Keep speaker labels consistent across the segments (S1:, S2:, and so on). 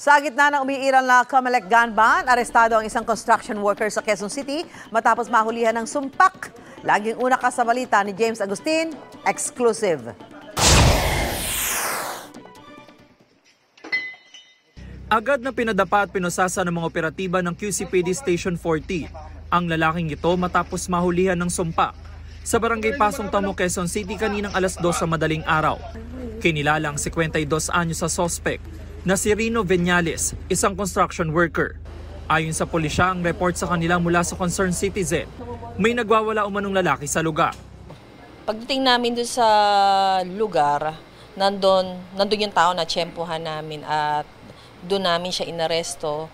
S1: Sa gitna ng umiiral na Comelec gun ban, arestado ang isang construction worker sa Quezon City matapos mahulihan ng sumpak. Laging una ka sa balita ni James Agustin, exclusive.
S2: Agad na pinadapa at pinusasa ng mga operatiba ng QCPD Station 40 ang lalaking ito matapos mahulihan ng sumpak sa barangay Pasong Tamo, Quezon City kaninang alas 2 sa madaling araw. Kinilala ang 52 anyo sa suspect na si Rino Viñales, isang construction worker. Ayon sa pulisya, ang report sa kanila mula sa concerned citizen, may nagwawala umanong lalaki sa lugar.
S3: Pagdating namin doon sa lugar, nandun yung tao na tiyempuhan namin at doon namin siya inaresto.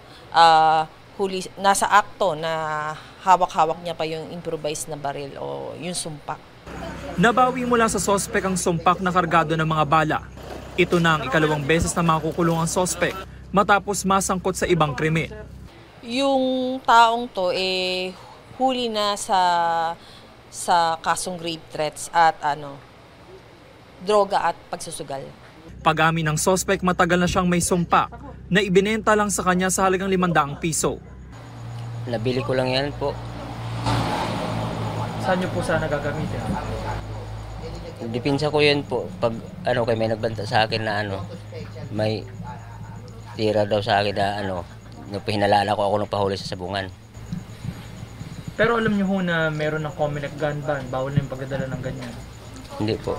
S3: Nasa akto na hawak-hawak niya pa yung improvised na baril o yung sumpak.
S2: Nabawi mula sa suspect ang sumpak na kargado ng mga bala. Ito na ang ikalawang beses na makukulong ang suspect matapos masangkot sa ibang krimen.
S3: Yung taong to huli na sa kasong grave threats at droga at pagsusugal.
S2: Pag-amin ng suspect, matagal na siyang may sumpak na ibinenta lang sa kanya sa halagang 500 piso.
S4: Nabili ko lang yan po.
S2: Saan niyo po sana gagamitin?
S4: Dipinsa ko yan po. Pag kay may nagbanta sa akin na may tira daw sa akin na hinalala ko ako nung pahuli sa sabungan.
S2: Pero alam niyo ho na meron ng Comelec gun ban, bawal na yung pagdadala ng ganyan.
S4: Hindi po.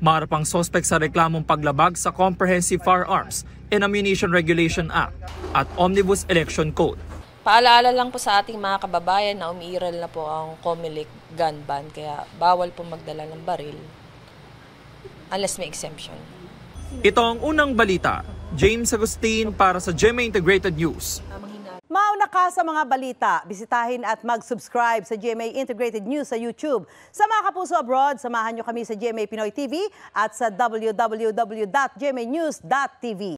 S2: Maharap ang suspect sa reklamong paglabag sa Comprehensive Firearms and Ammunition Regulation Act at Omnibus Election Code.
S3: Paalaala lang po sa ating mga kababayan na umiiral na po ang Comelec gun ban, kaya bawal po magdala ng baril unless may exemption.
S2: Ito ang unang balita. James Agustin para sa GMA Integrated News.
S1: Mauna ka sa mga balita, bisitahin at mag-subscribe sa GMA Integrated News sa YouTube. Sa mga kapuso abroad, samahan nyo kami sa GMA Pinoy TV at sa www.gmanews.tv.